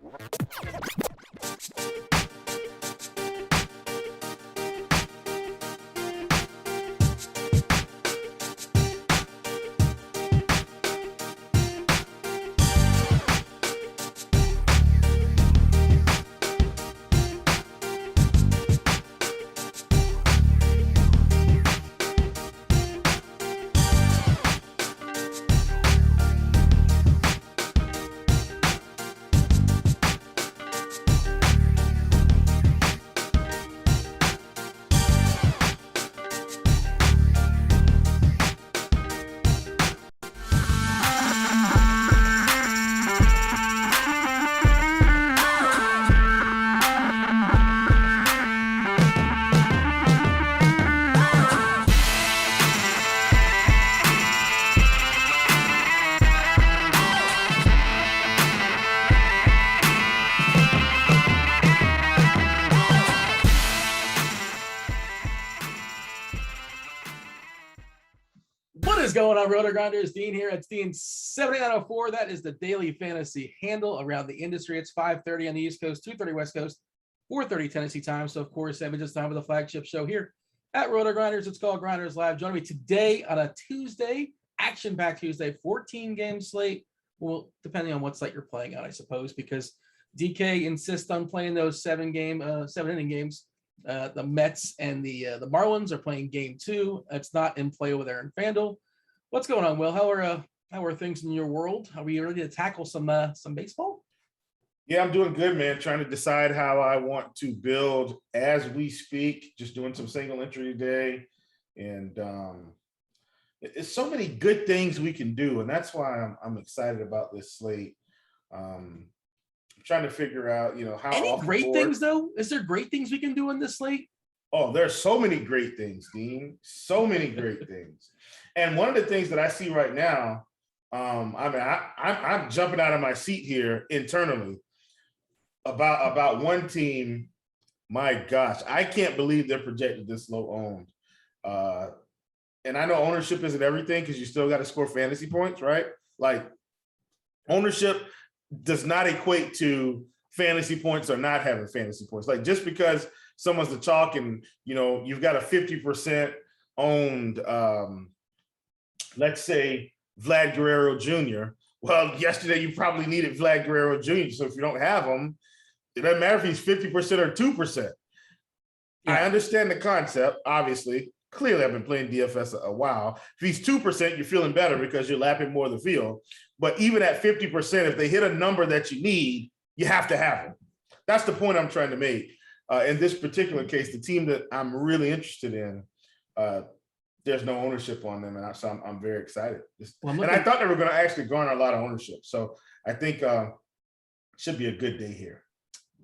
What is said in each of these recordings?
What is going on, Rotogrinders? Dean here. It's Dean 7904. That is the daily fantasy handle around the industry. It's 5:30 on the East Coast, 2:30 West Coast, 4:30 Tennessee time. So, of course, just time with the flagship show here at Rotogrinders. It's called Grinderslive. Joining me today on a Tuesday, action-packed Tuesday, 14-game slate. Well, depending on what slate you're playing on, I suppose, because DK insists on playing those seven-inning games. The Mets and the Marlins are playing game 2. It's not in play over there in FanDuel. What's going on, Will? How are things in your world? Are we ready to tackle some baseball? Yeah, I'm doing good, man. Trying to decide how I want to build as we speak. Just doing some single entry today, and it's so many good things we can do, and that's why I'm excited about this slate. I'm trying to figure out, how any great things though. Is there great things we can do in this slate? Oh, there's so many great things, Dean. So many great things. And one of the things that I see right now, I'm jumping out of my seat here internally about one team. My gosh, I can't believe they're projected this low owned. And I know ownership isn't everything because you still got to score fantasy points, right? Like, ownership does not equate to fantasy points or not having fantasy points. Like, just because someone's the chalk and, you've got a 50% owned, let's say Vlad Guerrero Jr. Well, yesterday you probably needed Vlad Guerrero Jr. So if you don't have him, it doesn't matter if he's 50% or 2%. Yeah. I understand the concept, obviously. Clearly, I've been playing DFS a while. If he's 2%, you're feeling better because you're lapping more of the field. But even at 50%, if they hit a number that you need, you have to have him. That's the point I'm trying to make. In this particular case, the team that I'm really interested in, there's no ownership on them, and so I'm very excited. And I thought they were going to actually garner a lot of ownership. So I think it should be a good day here.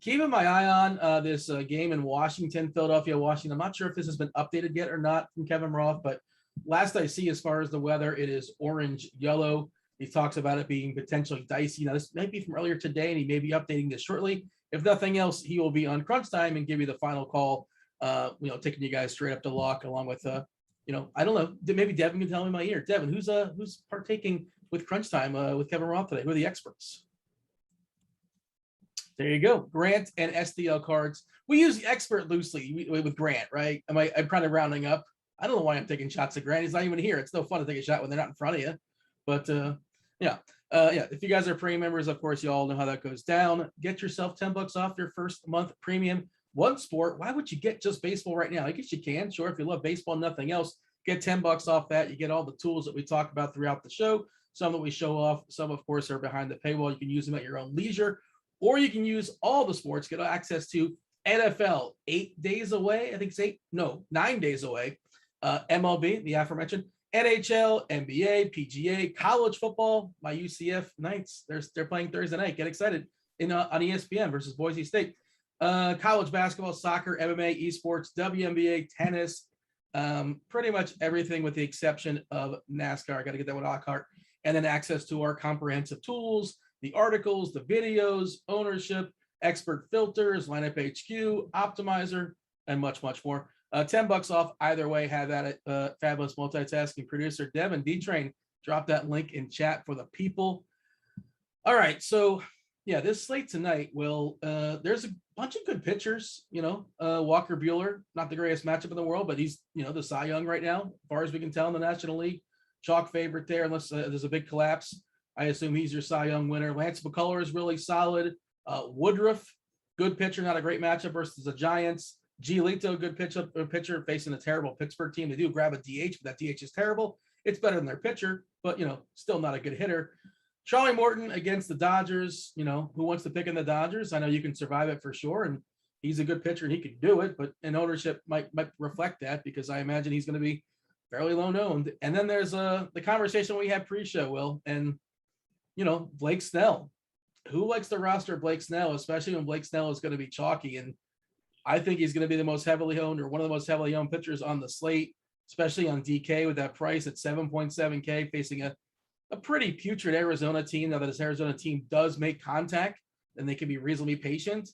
Keeping my eye on this game in Washington, Philadelphia, Washington. I'm not sure if this has been updated yet or not from Kevin Roth, but last I see, as far as the weather, it is orange, yellow. He talks about it being potentially dicey. Now, this might be from earlier today, and he may be updating this shortly. If nothing else, he will be on Crunch Time and give you the final call, taking you guys straight up to lock, along with, I don't know, maybe Devin can tell me in my ear. Devin, who's partaking with Crunch Time with Kevin Roth today? Who are the experts? There you go. Grant and SDL cards. We use expert loosely with Grant, right? I'm kind of rounding up. I don't know why I'm taking shots at Grant. He's not even here. It's no fun to take a shot when they're not in front of you. But yeah. If you guys are premium members, of course, you all know how that goes down. Get yourself $10 off your first month premium. One sport. Why would you get just baseball right now? I guess you can. Sure, if you love baseball, nothing else, get $10 off that. You get all the tools that we talk about throughout the show. Some that we show off. Some, of course, are behind the paywall. You can use them at your own leisure. Or you can use all the sports, get access to NFL 8 days away. I think it's 9 days away. MLB, the aforementioned, NHL, NBA, PGA, college football. My UCF Knights, they're playing Thursday night. Get excited on ESPN versus Boise State. College basketball, soccer, MMA, esports, WNBA, tennis, pretty much everything with the exception of NASCAR. I got to get that with Lockhart. And then access to our comprehensive tools, the articles, the videos, ownership, expert filters, lineup HQ, optimizer, and much, much more. $10 off either way. Have that at fabulous multitasking producer Devin D-Train. Drop that link in chat for the people. All right, so Yeah, this slate tonight will there's a bunch of good pitchers, Walker Buehler, not the greatest matchup in the world, but he's, the Cy Young right now, as far as we can tell in the National League. Chalk favorite there, unless there's a big collapse. I assume he's your Cy Young winner. Lance McCullers is really solid. Woodruff, good pitcher, not a great matchup versus the Giants. Giolito, good pitcher facing a terrible Pittsburgh team. They do grab a DH, but that DH is terrible. It's better than their pitcher, but still not a good hitter. Charlie Morton against the Dodgers, who wants to pick in the Dodgers? I know you can survive it for sure, and he's a good pitcher and he could do it, but an ownership might reflect that because I imagine he's going to be fairly low owned. And then there's the conversation we had pre-show, Will, and Blake Snell. Who likes the roster of Blake Snell, especially when Blake Snell is going to be chalky? And I think he's going to be the most heavily owned or one of the most heavily owned pitchers on the slate, especially on DK with that price at 7.7K, facing a pretty putrid Arizona team. Now that this Arizona team does make contact, and they can be reasonably patient.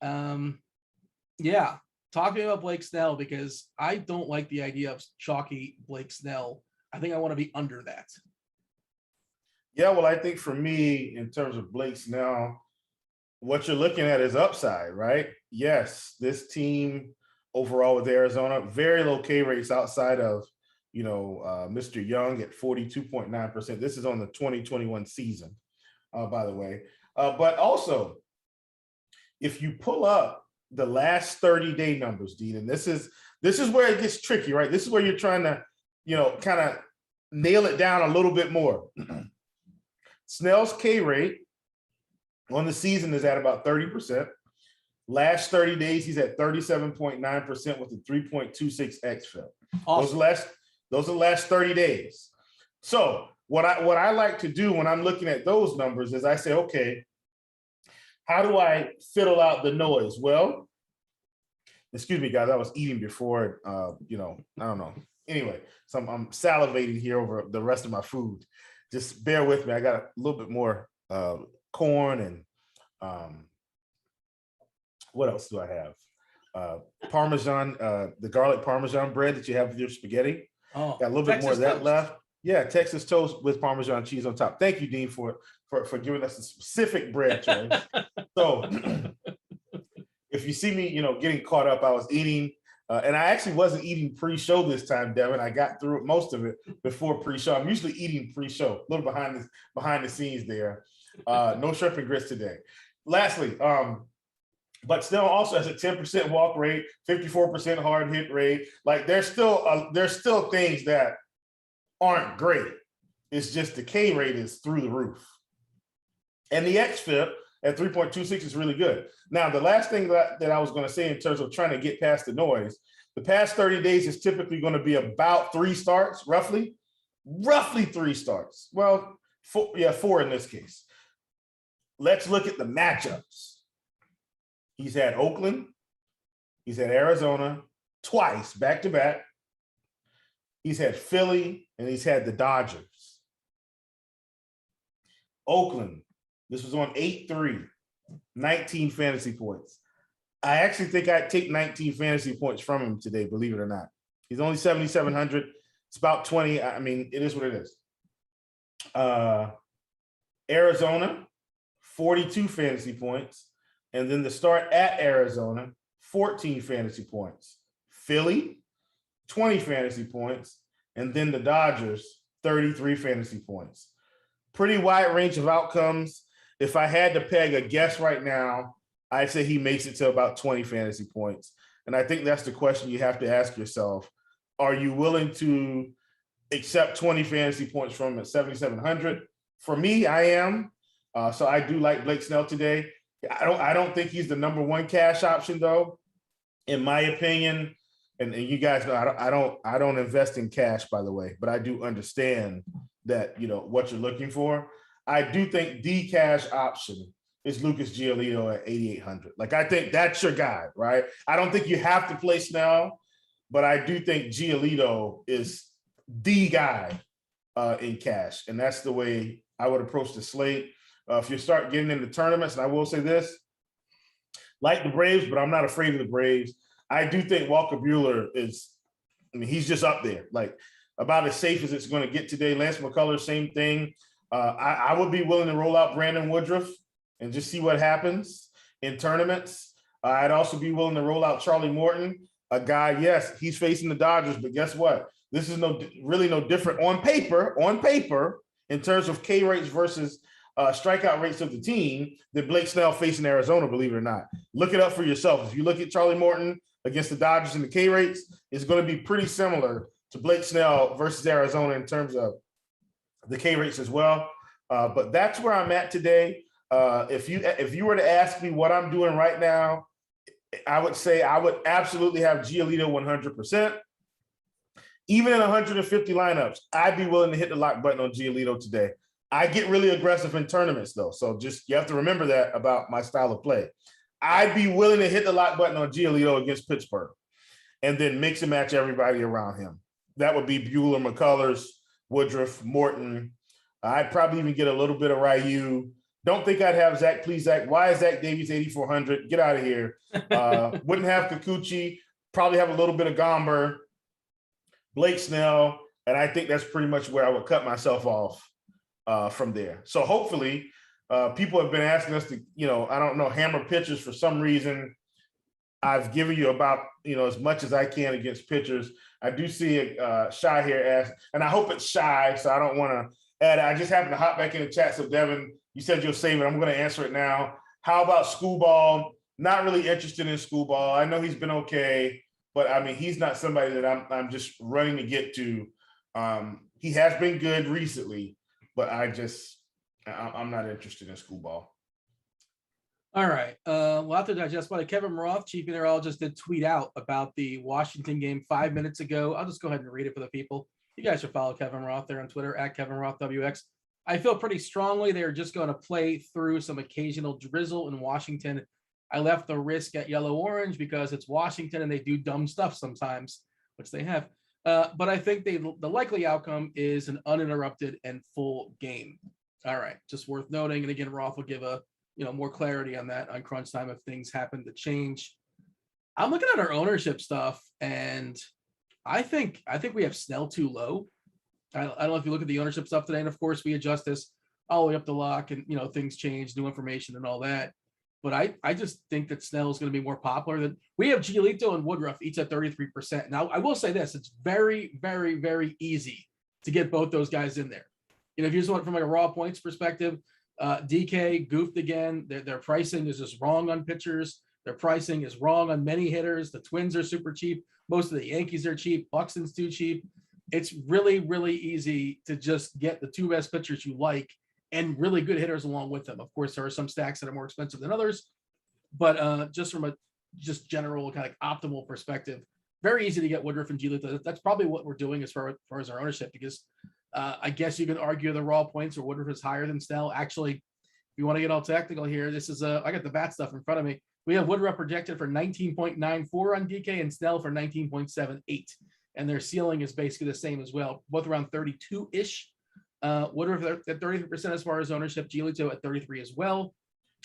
Yeah, talk to me about Blake Snell because I don't like the idea of chalky Blake Snell. I think I want to be under that. Yeah, well, I think for me, in terms of Blake Snell, what you're looking at is upside, right? Yes, this team overall with Arizona, very low K rates outside of, Mr. Young at 42.9%. This is on the 2021 season, by the way. But also, if you pull up the last 30-day numbers, Dean, and this is where it gets tricky, right? This is where you're trying to, kind of nail it down a little bit more. Snell's K rate on the season is at about 30%. Last 30 days, he's at 37.9% with a 3.26 xFIP. Awesome. Those are the last 30 days. So what I like to do when I'm looking at those numbers is I say, okay, how do I fiddle out the noise? Well, excuse me, guys, I was eating before, I don't know. Anyway, so I'm salivating here over the rest of my food. Just bear with me. I got a little bit more corn and what else do I have? Parmesan, the garlic Parmesan bread that you have with your spaghetti. Oh, got a little bit more of that left. Yeah, Texas toast with Parmesan cheese on top. Thank you, Dean, for giving us a specific bread choice. So if you see me, getting caught up, I was eating. And I actually wasn't eating pre-show this time, Devin. I got through most of it before pre-show. I'm usually eating pre-show, a little behind the scenes there. No shrimp and grits today. Lastly, but still also has a 10% walk rate, 54% hard hit rate. Like there's still things that aren't great. It's just the K rate is through the roof. And the xFIP at 3.26 is really good. Now, the last thing that I was going to say in terms of trying to get past the noise, the past 30 days is typically going to be about 3 starts, roughly 3 starts. Well, 4 in this case. Let's look at the matchups. He's had Oakland, he's had Arizona twice, back-to-back. He's had Philly, and he's had the Dodgers. Oakland, this was on 8-3, 19 fantasy points. I actually think I'd take 19 fantasy points from him today, believe it or not. He's only 7,700. It's about 20. I mean, it is what it is. Arizona, 42 fantasy points. And then the start at Arizona, 14 fantasy points. Philly, 20 fantasy points. And then the Dodgers, 33 fantasy points. Pretty wide range of outcomes. If I had to peg a guess right now, I'd say he makes it to about 20 fantasy points. And I think that's the question you have to ask yourself. Are you willing to accept 20 fantasy points from him at 7,700? For me, I am. So I do like Blake Snell today. I don't think he's the number 1 cash option, though, in my opinion. And you guys know I don't invest in cash, by the way, but I do understand that, what you're looking for. I do think the cash option is Lucas Giolito at 8,800. Like, I think that's your guy, right? I don't think you have to play Snell, but I do think Giolito is the guy in cash. And that's the way I would approach the slate. If you start getting into tournaments, and I will say this, like the Braves, but I'm not afraid of the Braves. I do think Walker Buehler he's just up there, like about as safe as it's going to get today. Lance McCullers, same thing. I would be willing to roll out Brandon Woodruff and just see what happens in tournaments. I'd also be willing to roll out Charlie Morton, a guy, yes, he's facing the Dodgers, but guess what? This is really no different on paper, in terms of K rates versus strikeout rates of the team than Blake Snell facing Arizona, believe it or not. Look it up for yourself. If you look at Charlie Morton against the Dodgers and the K rates, it's going to be pretty similar to Blake Snell versus Arizona in terms of the K rates as well. But that's where I'm at today. If you were to ask me what I'm doing right now, I would say I would absolutely have Giolito 100%. Even in 150 lineups, I'd be willing to hit the lock button on Giolito today. I get really aggressive in tournaments, though. So just you have to remember that about my style of play. I'd be willing to hit the lock button on Giolito against Pittsburgh and then mix and match everybody around him. That would be Buehler, McCullers, Woodruff, Morton. I'd probably even get a little bit of Ryu. Don't think I'd have Zach. Please, Zach. Why is Zach Davies 8,400? Get out of here. Wouldn't have Kikuchi. Probably have a little bit of Gomber, Blake Snell, and I think that's pretty much where I would cut myself off from there. So hopefully, people have been asking us to, I don't know, hammer pitchers for some reason. I've given you about, as much as I can against pitchers. I do see Shy here ask, and I hope it's Shy, so I don't want to add. I just happened to hop back in the chat. So Devin, you said you'll save it. I'm going to answer it now. How about Schoolball? Not really interested in Schoolball. I know he's been okay, but I mean, he's not somebody that I'm just running to get to. He has been good recently, but I'm not interested in Schoolball. All right. A lot to digest. But Kevin Roth, chief meteorologist, did tweet out about the Washington game 5 minutes ago. I'll just go ahead and read it for the people. You guys should follow Kevin Roth there on Twitter at Kevin Roth WX. I feel pretty strongly they're just going to play through some occasional drizzle in Washington. I left the risk at yellow-orange because it's Washington and they do dumb stuff sometimes, which they have. But I think the likely outcome is an uninterrupted and full game. All right, just worth noting. And again, Roth will give a more clarity on that on crunch time if things happen to change. I'm looking at our ownership stuff, and I think we have Snell too low. I don't know if you look at the ownership stuff today, and of course we adjust this all the way up to lock, and things change, new information and all that. But I just think that Snell is going to be more popular than we have. Giolito and Woodruff each at 33%. Now I will say this: it's very, very, very easy to get both those guys in there. If you just want from like a raw points perspective, DK goofed again. Their pricing is just wrong on pitchers. Their pricing is wrong on many hitters. The Twins are super cheap. Most of the Yankees are cheap. Buxton's too cheap. It's really, really easy to just get the two best pitchers you like and really good hitters along with them. Of course, there are some stacks that are more expensive than others, but just from a general kind of optimal perspective, very easy to get Woodruff and Giolito. That's probably what we're doing as far as our ownership, because I guess you can argue the raw points or Woodruff is higher than Snell. Actually, if you want to get all technical here, this is I got the bat stuff in front of me. We have Woodruff projected for 19.94 on DK and Snell for 19.78. And their ceiling is basically the same as well, both around 32-ish. Woodruff at 33% as far as ownership, Giolito at 33 as well.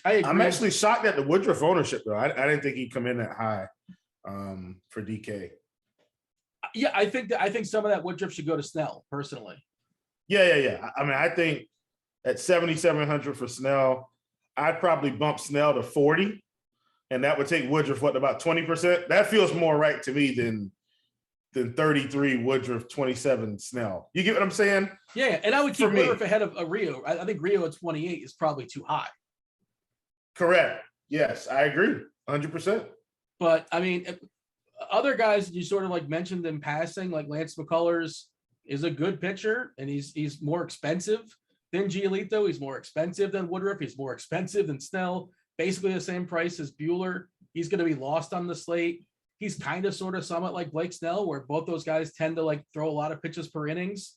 I agree. I'm actually shocked at the Woodruff ownership, though. I didn't think he'd come in that high for DK. Yeah, I think some of that Woodruff should go to Snell, personally. Yeah. I mean, I think at 7,700 for Snell, I'd probably bump Snell to 40, and that would take Woodruff about 20%. That feels more right to me than 33 Woodruff, 27 Snell. You get what I'm saying? Yeah, and I would keep Woodruff ahead of Rio. I think Rio at 28 is probably too high. Correct. Yes, I agree, 100%. But I mean, other guys you sort of like mentioned in passing, like Lance McCullers is a good pitcher, and he's more expensive than Giolito. He's more expensive than Woodruff. He's more expensive than Snell. Basically the same price as Buehler. He's going to be lost on the slate. He's kind of sort of somewhat like Blake Snell, where both those guys tend to like throw a lot of pitches per innings.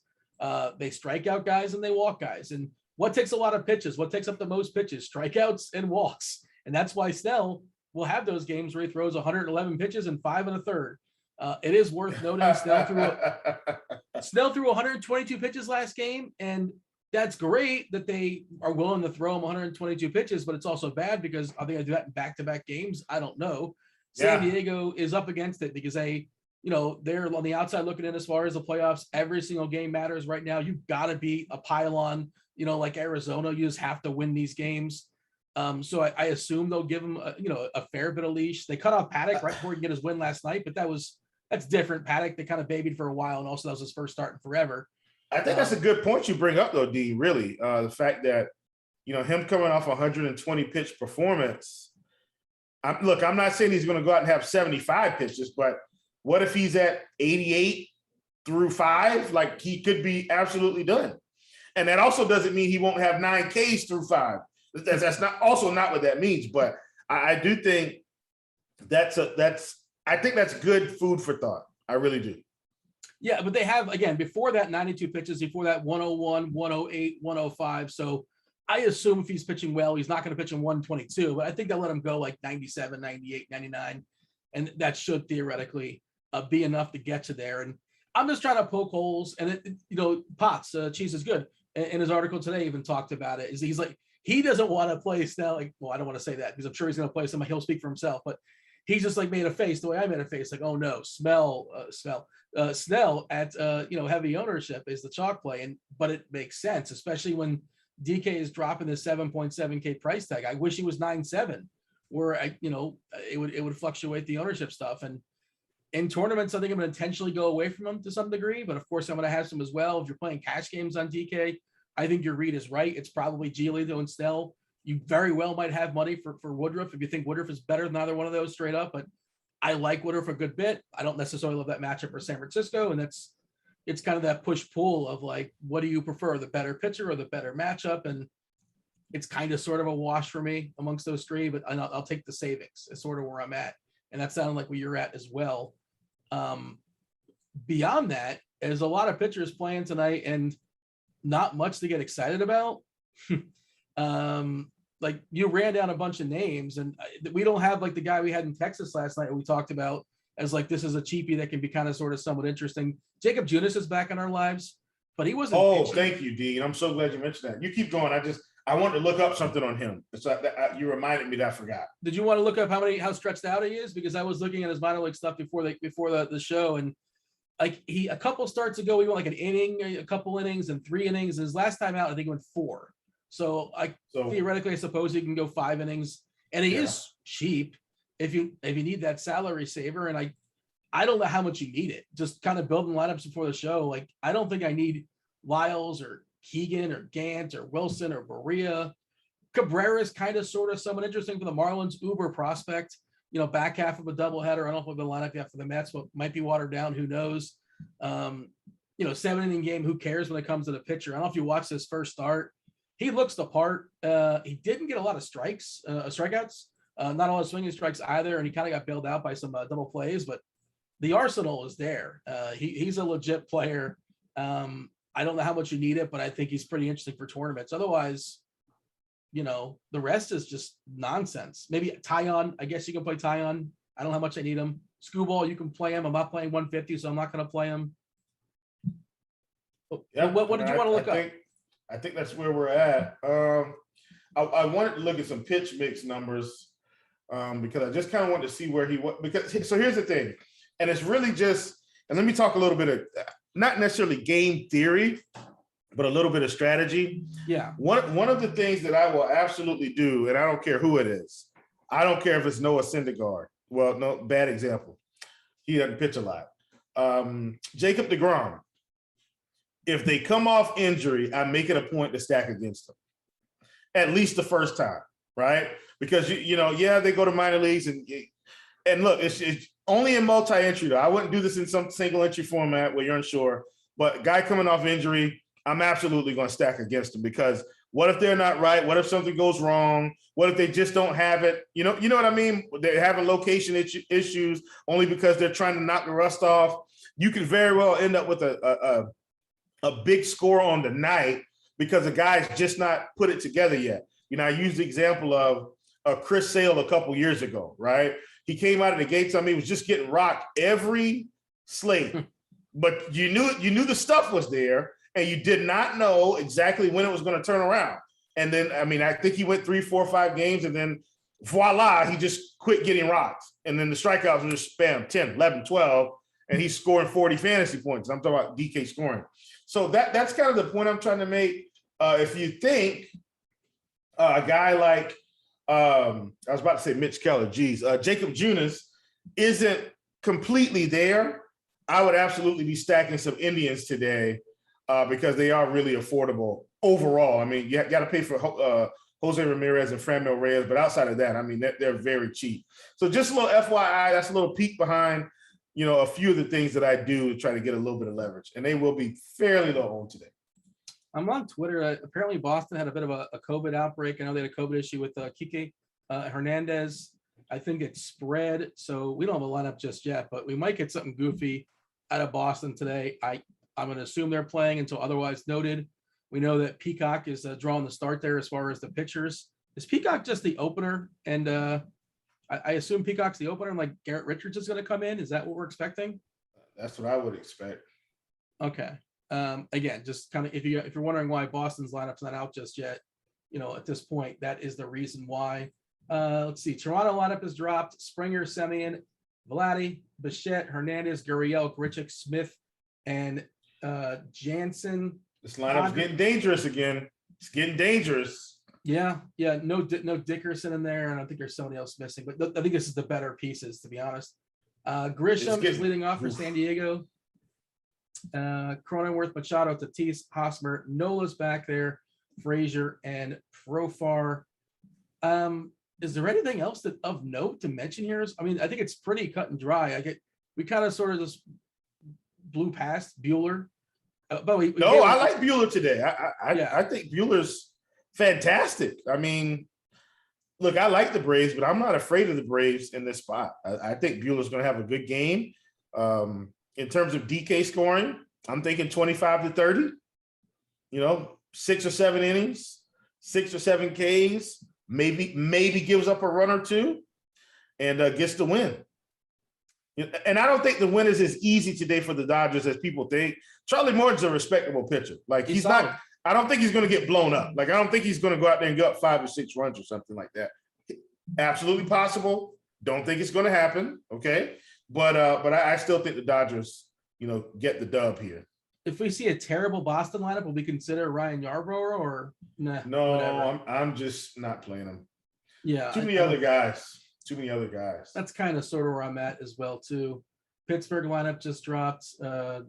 They strike out guys and they walk guys. And what takes a lot of pitches? What takes up the most pitches? Strikeouts and walks. And that's why Snell will have those games where he throws 111 pitches and 5 1/3. It is worth noting Snell threw 122 pitches last game, and that's great that they are willing to throw him 122 pitches, but it's also bad because are they going to do that in back-to-back games? I don't know. San Diego is up against it because they're on the outside looking in as far as the playoffs. Every single game matters right now. You've got to beat a pylon, like Arizona. You just have to win these games. So I assume they'll give him a fair bit of leash. They cut off Paddock right before he get his win last night, but that's different. Paddock, they kind of babied for a while, and also that was his first start in forever. I think that's a good point you bring up, though, D. Really, the fact that him coming off 120 pitch performance. Look, I'm not saying he's going to go out and have 75 pitches, but what if he's at 88 through 5? Like, he could be absolutely done. And that also doesn't mean he won't have 9 Ks through 5. That's not what that means. But I do think that's good food for thought. I really do. Yeah, but they have, again, before that 92 pitches, before that 101, 108, 105. So I assume if he's pitching well, he's not going to pitch in 122, but I think they'll let him go like 97, 98, 99. And that should theoretically be enough to get to there. And I'm just trying to poke holes. And, Potts, Cheese is good. In his article today, even talked about it. He's like, he doesn't want to play Snell. Like, well, I don't want to say that because I'm sure he's going to play somebody. He'll speak for himself, but he's just like made a face the way I made a face. Like, oh no, Snell at heavy ownership is the chalk play. But it makes sense, especially when DK is dropping the 7.7K price tag. I wish he was 9.7, where it would fluctuate the ownership stuff. And in tournaments, I think I'm going to intentionally go away from him to some degree, but of course I'm going to have some as well. If you're playing cash games on DK, I think your read is right. It's probably Giolito and Snell. You very well might have money for Woodruff if you think Woodruff is better than either one of those straight up, but I like Woodruff a good bit. I don't necessarily love that matchup for San Francisco, and it's kind of that push-pull of like, what do you prefer, the better pitcher or the better matchup? And it's kind of sort of a wash for me amongst those three, but I'll take the savings. It's sort of where I'm at, and that sounded like where you're at as well. Beyond that, there's a lot of pitchers playing tonight and not much to get excited about. Like you ran down a bunch of names, and we don't have like the guy we had in Texas last night we talked about as like, this is a cheapie that can be kind of sort of somewhat interesting. Jacob Junis is back in our lives, but he wasn't. Oh, pitching. Thank you, Dean. I'm so glad you mentioned that. You keep going. I wanted to look up something on him. So you reminded me that I forgot. Did you want to look up how stretched out he is? Because I was looking at his minor league stuff before the show, and like a couple starts ago, he went like an inning, a couple innings, and 3 innings. His last time out, I think he went 4. So theoretically, I suppose he can go 5 innings, and he is cheap if you need that salary saver. And I don't know how much you need it. Just kind of building lineups before the show. Like, I don't think I need Lyles or Keegan or Gant or Wilson or Berea. Cabrera is kind of sort of someone interesting for the Marlins. Uber prospect, back half of a doubleheader. I don't know if the lineup yet for the Mets, but might be watered down. Who knows? 7-inning game. Who cares when it comes to the pitcher? I don't know if you watched his first start. He looks the part. He didn't get a lot of strikeouts. Not a lot of swinging strikes either, and he kind of got bailed out by some double plays. But the arsenal is there. He's a legit player. I don't know how much you need it, but I think he's pretty interesting for tournaments. Otherwise, the rest is just nonsense. Maybe Tyon. I guess you can play Tyon. I don't know how much I need him. Screwball, you can play him. I'm not playing 150, so I'm not going to play him. Yeah, what did you want to look up? I think that's where we're at. I wanted to look at some pitch mix numbers because I just kind of wanted to see where he was. So here's the thing, and it's really just, and let me talk a little bit of not necessarily game theory, but a little bit of strategy. Yeah. One of the things that I will absolutely do, and I don't care who it is, I don't care if it's Noah Syndergaard. Well, no, bad example. He doesn't pitch a lot. Jacob deGrom. If they come off injury, I make it a point to stack against them, at least the first time, right? Because they go to minor leagues and look, it's only in multi-entry though. I wouldn't do this in some single entry format where you're unsure. But guy coming off injury, I'm absolutely going to stack against them, because what if they're not right? What if something goes wrong? What if they just don't have it? You know what I mean? They're having location issues only because they're trying to knock the rust off. You could very well end up with a big score on the night because the guy's just not put it together yet. I used the example of Chris Sale a couple years ago, right? He came out of the gates. He was just getting rocked every slate, but you knew the stuff was there, and you did not know exactly when it was going to turn around. And then, I think he went 3, 4, 5 games, and then voila, he just quit getting rocked. And then the strikeouts were just spam 10, 11, 12, and he's scoring 40 fantasy points. I'm talking about DK scoring. So that's kind of the point I'm trying to make. If you think a guy like I was about to say Mitch Keller. Geez, Jacob Junis isn't completely there. I would absolutely be stacking some Indians today because they are really affordable overall. I mean, you got to pay for Jose Ramirez and Franmil Reyes, but outside of that, I mean, they're very cheap. So just a little FYI, that's a little peek behind, a few of the things that I do to try to get a little bit of leverage, and they will be fairly low on today. I'm on Twitter. Apparently, Boston had a bit of a COVID outbreak. I know they had a COVID issue with Kike Hernandez. I think it's spread, so we don't have a lineup just yet, but we might get something goofy out of Boston today. I'm going to assume they're playing until otherwise noted. We know that Peacock is drawing the start there as far as the pitchers. Is Peacock just the opener? And I assume Peacock's the opener, and like Garrett Richards is going to come in. Is that what we're expecting? That's what I would expect. Okay. Again, just kind of if you're wondering why Boston's lineup's not out just yet, at this point, that is the reason why. Let's see. Toronto lineup is dropped. Springer, Semien, Vladdy, Bichette, Hernandez, Gurriel, Grichuk, Smith, and Jansen. This lineup's getting dangerous again. It's getting dangerous. Yeah. No Dickerson in there, and I think there's somebody else missing. But I think this is the better pieces, to be honest. Grisham is leading off for San Diego. Cronenworth, Machado, Tatis, Hosmer, Nola's back there, Frazier, and Profar. Is there anything else of note to mention here? I mean, I think it's pretty cut and dry. We kind of sort of just blew past Bueller. But I like Bueller today. I think Bueller's fantastic. I mean, look, I like the Braves, but I'm not afraid of the Braves in this spot. I think Bueller's going to have a good game. In terms of DK scoring, I'm thinking 25 to 30, 6 or 7 innings, 6 or 7 Ks, maybe gives up a run or two and gets the win. And I don't think the win is as easy today for the Dodgers as people think. Charlie Morton's a respectable pitcher. Like he's not, I don't think he's going to get blown up. Like, I don't think he's going to go out there and get up 5 or 6 runs or something like that. Absolutely possible. Don't think it's going to happen. Okay. But I still think the Dodgers, get the dub here. If we see a terrible Boston lineup, will we consider Ryan Yarbrough or nah? No, I'm just not playing him. Yeah. Too many other guys. That's kind of sort of where I'm at as well, too. Pittsburgh lineup just dropped. So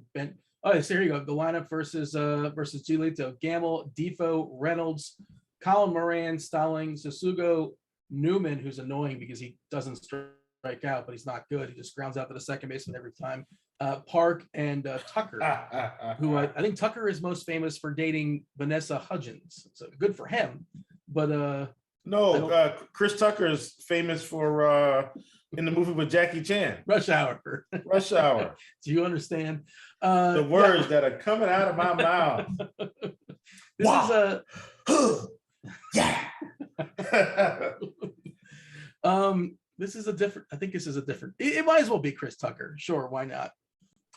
here you go. The lineup versus Giolito. Gamble, Defoe, Reynolds, Colin Moran, Stalling, Sasugo, Newman, who's annoying because he doesn't strike out, but he's not good. He just grounds out to the second baseman every time. Park and Tucker, who I think Tucker is most famous for dating Vanessa Hudgens. So good for him. But Chris Tucker is famous for in the movie with Jackie Chan. Rush Hour. Do you understand? The words that are coming out of my mouth. This is a different. I think this is a different. It might as well be Chris Tucker. Sure, why not?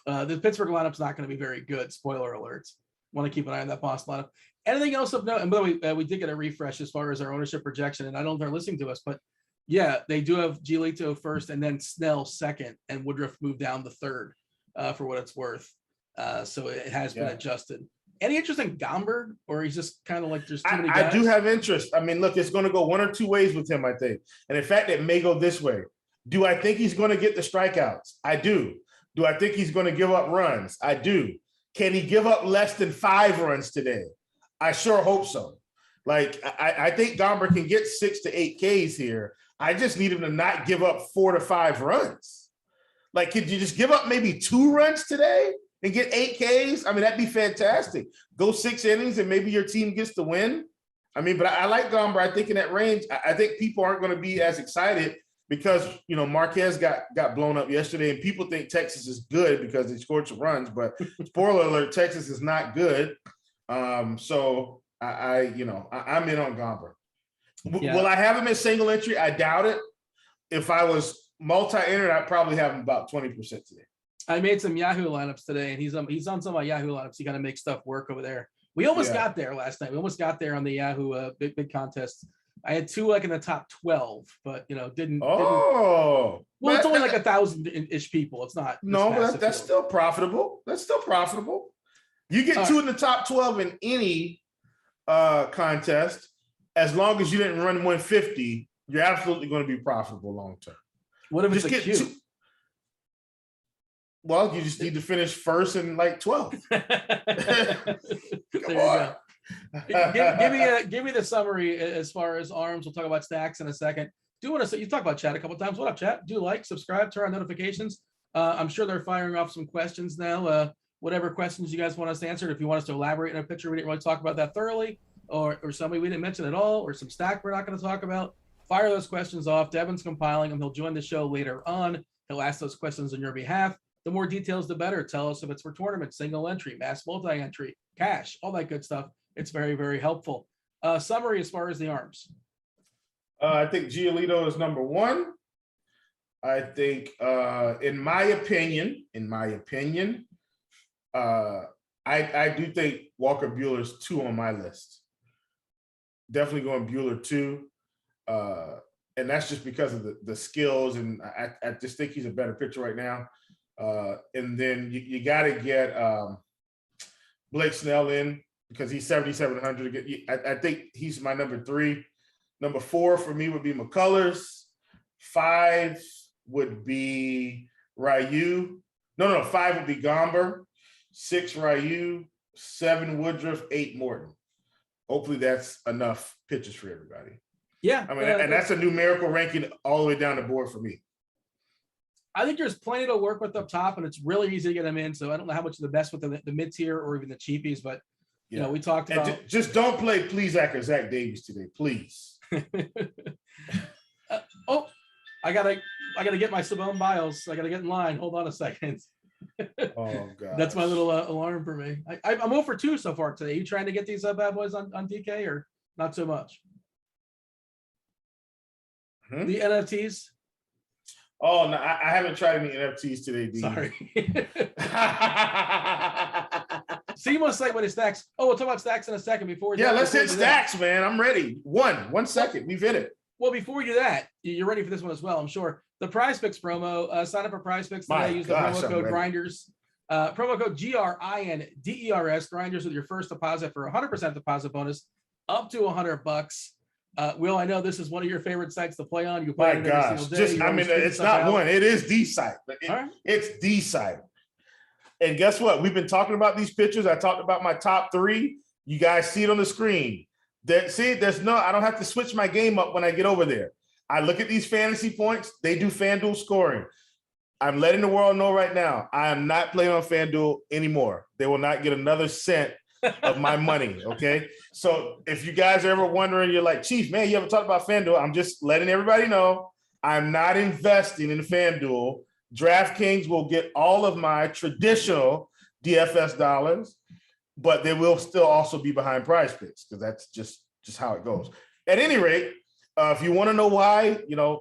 The Pittsburgh lineup's not going to be very good. Spoiler alerts. Want to keep an eye on that Boston lineup. Anything else of note? And by the way, we did get a refresh as far as our ownership projection, and I don't know if they're listening to us, but yeah, they do have Giolito first, and then Snell second, and Woodruff moved down the third, for what it's worth. So it has been adjusted. Any interest in Gomber, or he's just kind of like there's too many guys? I do have interest. I mean, look, it's going to go one or two ways with him, I think. And in fact, it may go this way. Do I think he's going to get the strikeouts? I do. Do I think he's going to give up runs? I do. Can he give up less than 5 runs today? I sure hope so. Like, I think Gomber can get 6 to 8 Ks here. I just need him to not give up 4 to 5 runs. Like, could you just give up maybe 2 runs today and get 8 Ks? I mean, that'd be fantastic. Go 6 innings and maybe your team gets the win. I mean, but I like Gomber. I think in that range, I think people aren't going to be as excited because, Marquez got blown up yesterday and people think Texas is good because they scored some runs, but spoiler alert, Texas is not good. So I'm in on Gomber. Will I have him in single entry? I doubt it. If I was multi-entered, I'd probably have him about 20% today. I made some Yahoo lineups today, and he's on some of my Yahoo lineups. He kind of makes stuff work over there. We almost got there last night. We almost got there on the Yahoo big contest. I had 2 like in the top 12, but didn't. Well, it's only like 1,000-ish people. It's not. No, but that's still profitable. You get 2 in the top 12 in any contest. as long as you didn't run 150, you're absolutely going to be profitable long term. What if it's a Q? Well, you just need to finish first and like 12th. Come on. Give me the summary as far as arms. We'll talk about stacks in a second. Do want to say, you talk about chat a couple times. What up, chat? Do like, subscribe, turn on notifications. I'm sure they're firing off some questions now. Whatever questions you guys want us to answer. If you want us to elaborate in a picture, we didn't really talk about that thoroughly, or somebody we didn't mention at all, or some stack we're not going to talk about, fire those questions off. Devin's compiling them. He'll join the show later on. He'll ask those questions on your behalf. The more details, the better. Tell us if it's for tournament, single entry, mass multi-entry, cash, all that good stuff. It's very, very helpful. Summary as far as the arms. I think Giolito is number one. I think, in my opinion, I do think Walker Buehler's 2 on my list. Definitely going Buehler 2. And that's just because of the skills. And I just think he's a better pitcher right now. And then you got to get Blake Snell in because he's 7,700. I think he's my number 3. Number 4 for me would be McCullers. 5 would be Ryu. No, 5 would be Gomber. 6 Ryu. 7 Woodruff. 8 Morton. Hopefully that's enough pitches for everybody. Yeah. I mean, and that's a numerical ranking all the way down the board for me. I think there's plenty to work with up top, and it's really easy to get them in. So I don't know how much of the best with the mid-tier or even the cheapies, but you know, we talked about just don't play Plesac or Zach Davies today, please. I gotta get my Simone Biles. I gotta get in line. Hold on a second. Oh god, that's my little alarm for me. I'm 0 for 2 so far today. Are you trying to get these bad boys on DK or not so much? The NFTs. Oh no, I haven't tried any NFTs today, D. Sorry. Seamless segue to stacks. Oh, we'll talk about stacks in a second. Let's hit stacks, man. I'm ready. 1 second. We've hit it. Well, before we do that, you're ready for this one as well, I'm sure. The PrizePicks promo. Sign up for PrizePicks today. Use the promo code Grinders. Promo code GRINDERS. Grinders with your first deposit for 100% deposit bonus up to $100. Will, I know this is one of your favorite sites to play on. You play it every single day. It's not one. It is the site. It's the site. And guess what? We've been talking about these pictures. I talked about my top 3. You guys see it on the screen. I don't have to switch my game up when I get over there. I look at these fantasy points. They do FanDuel scoring. I'm letting the world know right now, I am not playing on FanDuel anymore. They will not get another cent of my money, okay? So if you guys are ever wondering, you're like, Chief, man, you ever talked about FanDuel? I'm just letting everybody know I'm not investing in FanDuel. DraftKings will get all of my traditional DFS dollars, but they will still also be behind PrizePicks because that's just how it goes. At any rate, if you want to know why,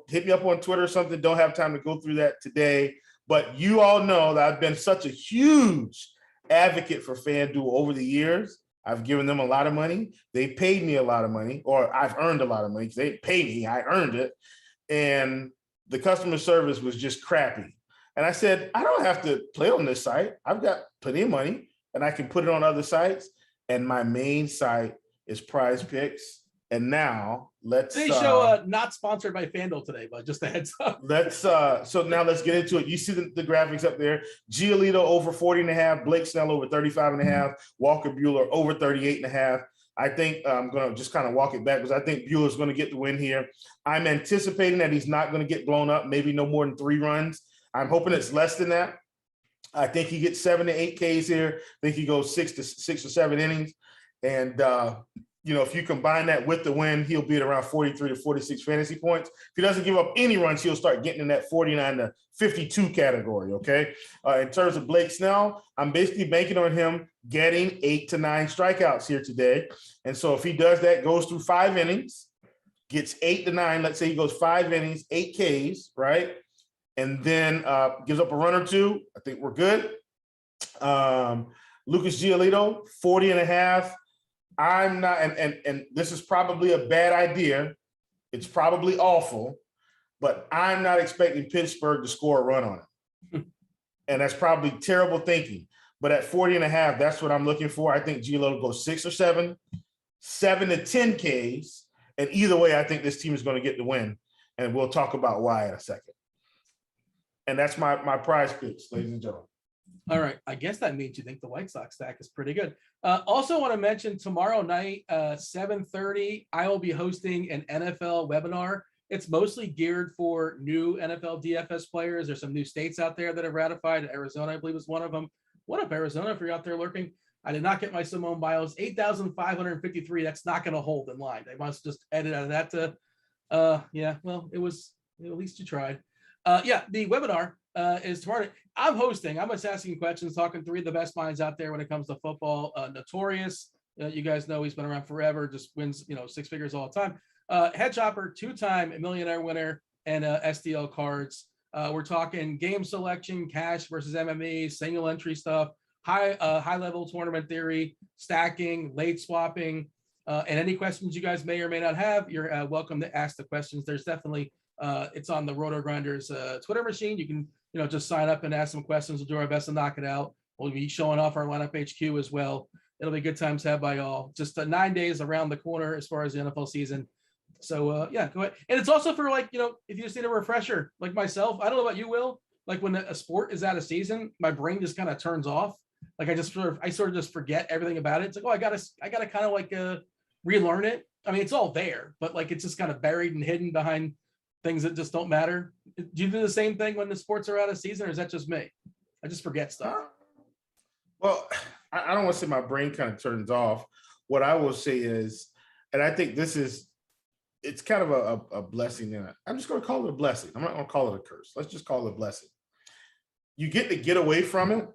hit me up on Twitter or something. Don't have time to go through that today, but you all know that I've been such a huge advocate for FanDuel over the years. I've given them a lot of money. They paid me a lot of money, or I've earned a lot of money because they paid me. I earned it. And the customer service was just crappy. And I said, I don't have to play on this site. I've got plenty of money and I can put it on other sites. And my main site is PrizePicks. And now they show not sponsored by FanDuel today, but just a heads up. So now let's get into it. You see the graphics up there. Giolito over 40.5, Blake Snell over 35.5, Walker Buehler over 38.5. I think I'm going to just kind of walk it back because I think Buehler's going to get the win here. I'm anticipating that he's not going to get blown up, maybe no more than 3 runs. I'm hoping it's less than that. I think he gets 7 to 8 Ks here. I think he goes 6 or 7 innings. And, if you combine that with the win, he'll be at around 43 to 46 fantasy points. If he doesn't give up any runs, he'll start getting in that 49 to 52 category, okay? In terms of Blake Snell, I'm basically banking on him getting 8 to 9 strikeouts here today. And so if he does that, goes through 5 innings, gets 8 to 9, let's say he goes 5 innings, 8 Ks, right? And then gives up a run or 2, I think we're good. Lucas Giolito, 40.5. I'm not, and this is probably a bad idea. It's probably awful, but I'm not expecting Pittsburgh to score a run on it. And that's probably terrible thinking. But at 40.5, that's what I'm looking for. I think Giolito goes 6 or 7, 7 to 10 Ks, And either way, I think this team is going to get the win. And we'll talk about why in a second. And that's my prize picks, ladies and gentlemen. All right. I guess that means you think the White Sox stack is pretty good. Also want to mention tomorrow night, 7:30, I will be hosting an NFL webinar. It's mostly geared for new NFL DFS players. There's some new states out there that have ratified. Arizona, I believe, is one of them. What up, Arizona, if you're out there lurking? I did not get my Simone Biles. 8,553. That's not going to hold in line. They must just edit out of that to, yeah, well, it was, at least you tried. Yeah, the webinar is tomorrow. I'm hosting. I'm just asking questions, talking to three of the best minds out there when it comes to football. Notorious. You guys know he's been around forever, just wins, six figures all the time. Head Chopper, two-time millionaire winner, and SDL cards. We're talking game selection, cash versus MME, single entry stuff, high level tournament theory, stacking, late swapping, and any questions you guys may or may not have, you're welcome to ask the questions. There's definitely it's on the Rotogrinders Twitter machine. You can just sign up and ask some questions. We'll do our best to knock it out. We'll be showing off our lineup HQ as well. It'll be good times to have by all. Just 9 days around the corner as far as the NFL season. So yeah, go ahead. And it's also for if you just need a refresher, like myself. I don't know about you, Will. Like when a sport is out of season, my brain just kind of turns off. Like I sort of just forget everything about it. It's like, oh, I gotta kind of relearn it. I mean, it's all there, but it's just kind of buried and hidden behind things that just don't matter. Do you do the same thing when the sports are out of season, or is that just me? I just forget stuff. Well, I don't want to say my brain kind of turns off. What I will say is, and I think it's kind of a blessing. And I'm just going to call it a blessing. I'm not going to call it a curse. Let's just call it a blessing. You get away from it.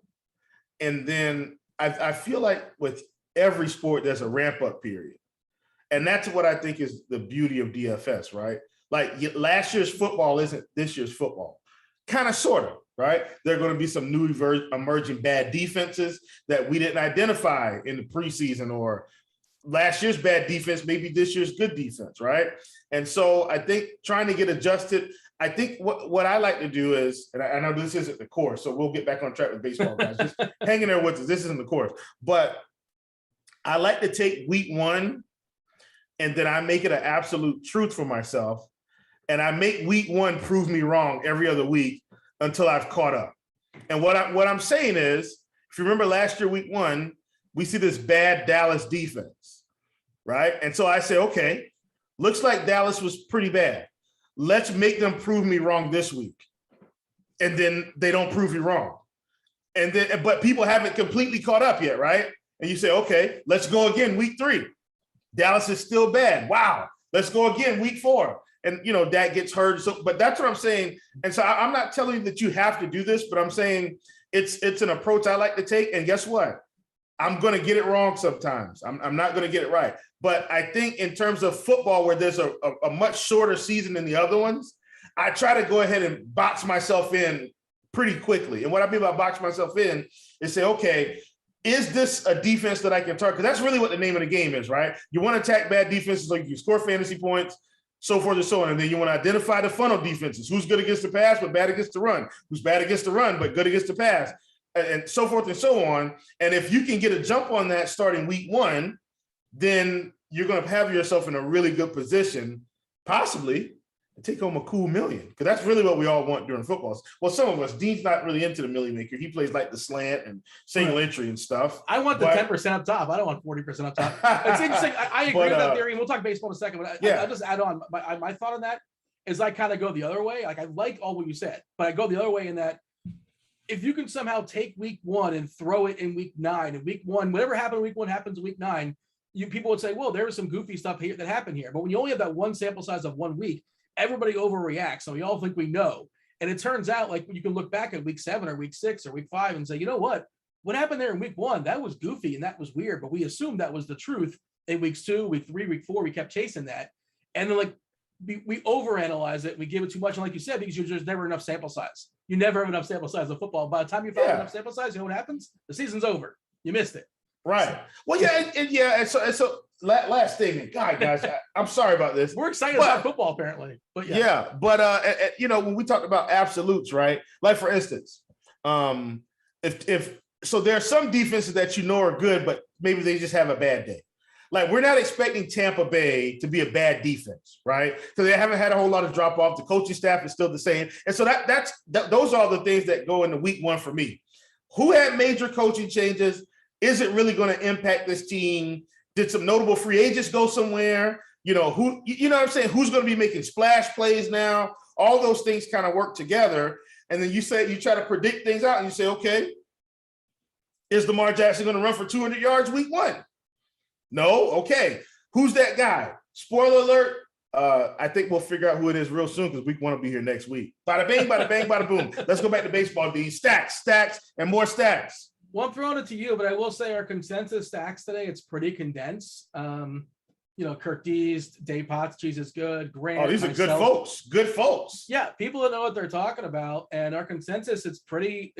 And then I feel like with every sport, there's a ramp up period. And that's what I think is the beauty of DFS, right? Like last year's football isn't this year's football. Kind of, sort of, right? There are going to be some new emerging bad defenses that we didn't identify in the preseason, or last year's bad defense, maybe this year's good defense, right? And so I think trying to get adjusted, I think what I like to do is, and I know this isn't the course, so we'll get back on track with baseball, guys. Just hang in there with us. This isn't the course. But I like to take week one, and then I make it an absolute truth for myself. And I make week one prove me wrong every other week until I've caught up. And what I'm saying is, if you remember last year, week one, we see this bad Dallas defense, right? And so I say, okay, looks like Dallas was pretty bad. Let's make them prove me wrong this week. And then they don't prove you wrong. But people haven't completely caught up yet, right? And you say, okay, let's go again, week three. Dallas is still bad. Wow. Let's go again, week four. And, Dak gets hurt. So, but that's what I'm saying. And so I'm not telling you that you have to do this, but I'm saying it's an approach I like to take. And guess what? I'm going to get it wrong sometimes. I'm not going to get it right. But I think in terms of football, where there's a much shorter season than the other ones, I try to go ahead and box myself in pretty quickly. And what I mean by box myself in is say, okay, is this a defense that I can target? Because that's really what the name of the game is, right? You want to attack bad defenses so you can score fantasy points, so forth and so on. And then you want to identify the funnel defenses. Who's good against the pass, but bad against the run? Who's bad against the run, but good against the pass? And so forth and so on. And if you can get a jump on that starting week one, then you're going to have yourself in a really good position, possibly to take home a cool million. Because that's really what we all want during football. Well, some of us, Dean's not really into the million maker. He plays like the slant and single entry and stuff. I want the 10% up top. I don't want 40% up top. It's interesting. I agree with that theory. And we'll talk baseball in a second. But I'll just add on. My thought on that is I kind of go the other way. Like I like all what you said, but I go the other way in that if you can somehow take week one and throw it in week 9, and week one, whatever happened in week 1 happens in week 9, people would say, well, there was some goofy stuff here that happened here. But when you only have that one sample size of 1 week, everybody overreacts. So we all think we know. And it turns out like you can look back at week 7 or week 6 or week 5 and say, you know what happened there in week 1? That was goofy and that was weird, but we assumed that was the truth in weeks 2, week 3, week 4, we kept chasing that. And then we overanalyze it. We give it too much. And like you said, because there's never enough sample size. You never have enough sample size of football. By the time you find enough sample size, you know what happens? The season's over. You missed it. Right. So, well, yeah. And so last statement. God, guys, I'm sorry about this. We're excited about football, apparently. But when we talked about absolutes, right? Like for instance, if so, there are some defenses that are good, but maybe they just have a bad day. like we're not expecting Tampa Bay to be a bad defense, right? Because they haven't had a whole lot of drop off. The coaching staff is still the same, and so those are the things that go into week one for me. Who had major coaching changes? Is it really going to impact this team? Did some notable free agents go somewhere? You know who? You know what I'm saying? Who's going to be making splash plays now? All those things kind of work together, and then you try to predict things out, and you say, okay, is Lamar Jackson going to run for 200 yards week one? No. Okay. Who's that guy? Spoiler alert. I think we'll figure out who it is real soon because week one will be here next week. Bada bang, bada bang, bada boom. Let's go back to baseball, D. Stacks, and more stacks. Well, I'm throwing it to you, but I will say our consensus stacks today, it's pretty condensed. You know, Kirk Dees, Dave Potts, Jesus Good, Grant. Oh, these are good folks. Good folks. Yeah, people that know what they're talking about. And our consensus, it's pretty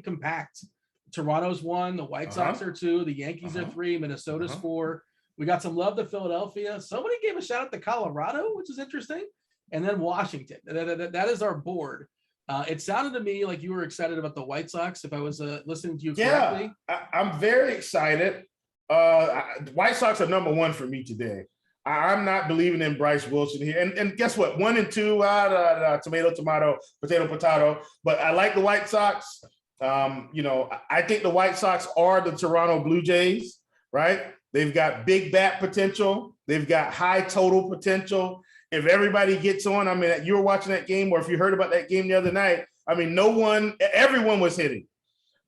compact. Toronto's 1, the White Sox are 2, the Yankees are 3, Minnesota's 4. We got some love to Philadelphia. Somebody gave a shout out to Colorado, which is interesting. And then Washington. That is our board. It sounded to me like you were excited about the White Sox, if I was listening to you correctly. Yeah, I'm very excited. White Sox are number 1 for me today. I'm not believing in Bryce Wilson here. And guess what? 1 and 2, tomato, potato. But I like the White Sox. You know, I think the White Sox are the Toronto Blue Jays, right? They've got big bat potential. They've got high total potential. If everybody gets on, I mean, you were watching that game, or if you heard about that game the other night, I mean, everyone was hitting.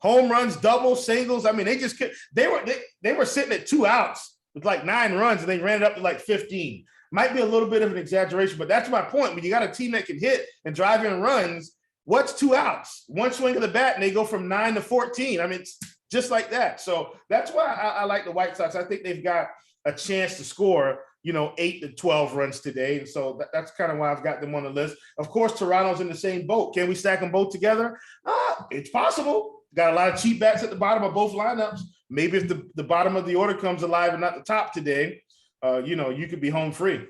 Home runs, doubles, singles. I mean, they were sitting at 2 outs with like 9 runs, and they ran it up to like 15. Might be a little bit of an exaggeration, but that's my point. When you got a team that can hit and drive in runs, what's 2 outs? One swing of the bat, and they go from 9 to 14. I mean, it's just like that. So that's why I like the White Sox. I think they've got a chance to score, 8 to 12 runs today. And so that's kind of why I've got them on the list. Of course, Toronto's in the same boat. Can we stack them both together? It's possible. Got a lot of cheap bats at the bottom of both lineups. Maybe if the bottom of the order comes alive and not the top today, you could be home free.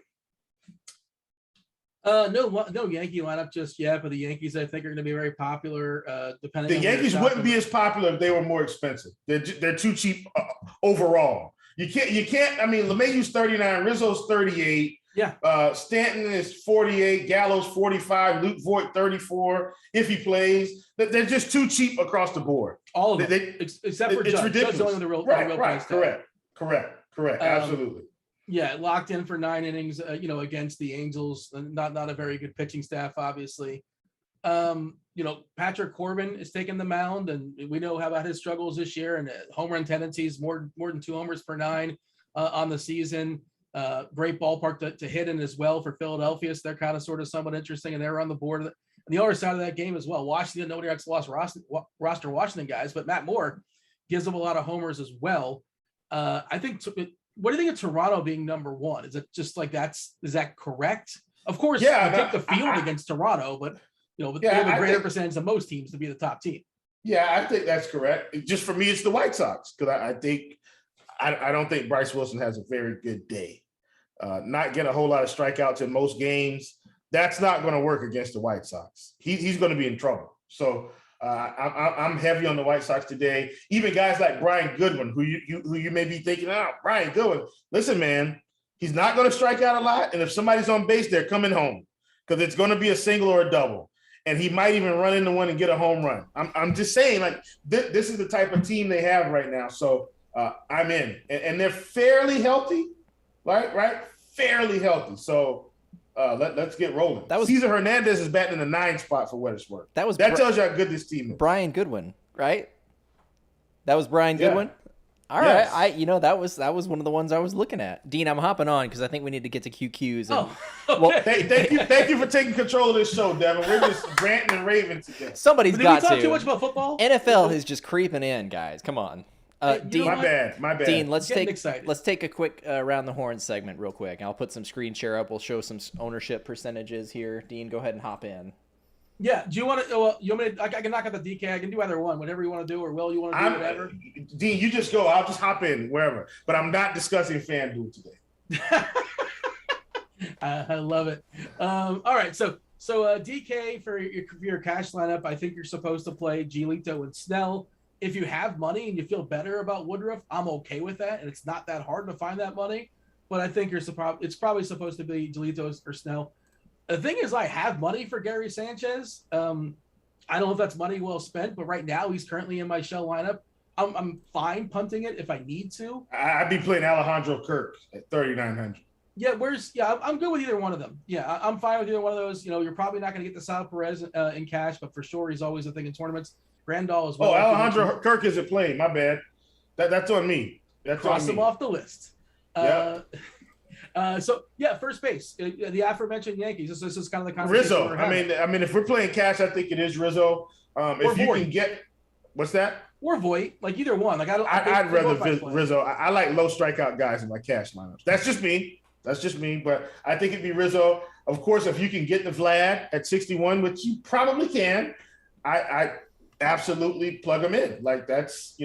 No Yankee lineup just yet, but the Yankees I think are going to be very popular. Depending, the Yankees wouldn't be as popular if they were more expensive. They're too cheap overall. You can't. I mean, LeMahieu's 39, Rizzo's 38. Yeah. Stanton is 48, Gallo's 45, Luke Voigt 34. If he plays, they're just too cheap across the board. All of them, except for Judge. Ridiculous. Judge's only the real Right. price Correct. Absolutely. Yeah, locked in for 9 innings, against the Angels. Not a very good pitching staff, obviously. Patrick Corbin is taking the mound, and we know how about his struggles this year and home run tendencies, more than 2 homers per 9 on the season. Great ballpark to hit in as well for Philadelphia. So they're kind of sort of somewhat interesting, and they're on the board. And the other side of that game as well, Washington, nobody likes to roster Washington guys, but Matt Moore gives them a lot of homers as well. I think. What do you think of Toronto being number 1? Is it just like is that correct? Of course, you take the field against Toronto, but they have a greater percentage than most teams to be the top team. Yeah, I think that's correct. Just for me, it's the White Sox because I don't think Bryce Wilson has a very good day. Not get a whole lot of strikeouts in most games. That's not going to work against the White Sox. He's going to be in trouble. So I'm heavy on the White Sox today. Even guys like Brian Goodwin, who you may be thinking, Brian Goodwin. Listen, man, he's not going to strike out a lot. And if somebody's on base, they're coming home because it's going to be a single or a double. And he might even run into one and get a home run. I'm just saying, like, this is the type of team they have right now. So I'm in. And they're fairly healthy, right? Fairly healthy. So let's get rolling. Cesar Hernandez is batting in the 9 spot for what it's worth. That tells you how good this team is. Brian Goodwin, right? That was Brian Goodwin? Yeah. All yes. right. That was one of the ones I was looking at. Dean, I'm hopping on because I think we need to get to QQs. And, thank you for taking control of this show, Devin. We're just ranting and raving today. Somebody's got to. Did we talk too much about football? NFL is just creeping in, guys. Come on. Dean, my bad. Dean, let's take a quick around the horn segment real quick. I'll put some screen share up. We'll show some ownership percentages here. Dean, go ahead and hop in. Yeah. Do you want to? You want me to? I can knock out the DK. I can do either one. Whatever you want to do, or Will, you want to do whatever. Dean, you just go. I'll just hop in wherever. But I'm not discussing FanDuel today. I love it. All right. So DK for your cash lineup. I think you're supposed to play Giolito and Snell. if you have money and you feel better about Woodruff, I'm okay with that. And it's not that hard to find that money. But I think it's probably supposed to be Delitos or Snell. The thing is, I have money for Gary Sanchez. I don't know if that's money well spent, but right now he's currently in my shell lineup. I'm fine punting it if I need to. I'd be playing Alejandro Kirk at 3,900. Yeah, I'm good with either one of them. Yeah, I'm fine with either one of those. You know, you're probably not going to get the Sal Perez in cash, but for sure he's always a thing in tournaments. Randall as well. Oh, Alejandro Kirk isn't playing. My bad. That's on me. That's cross on me. him off the list. Yeah. So yeah, first base, the aforementioned Yankees. This is kind of the conversation Rizzo. I mean, if we're playing cash, I think it is Rizzo. If you can get, what's that? Or Voit, like either one. Like I'd rather Rizzo. I like low strikeout guys in my cash lineups. That's just me. But I think it'd be Rizzo. Of course, if you can get the Vlad at 61, which you probably can, I absolutely plug him in. Like that's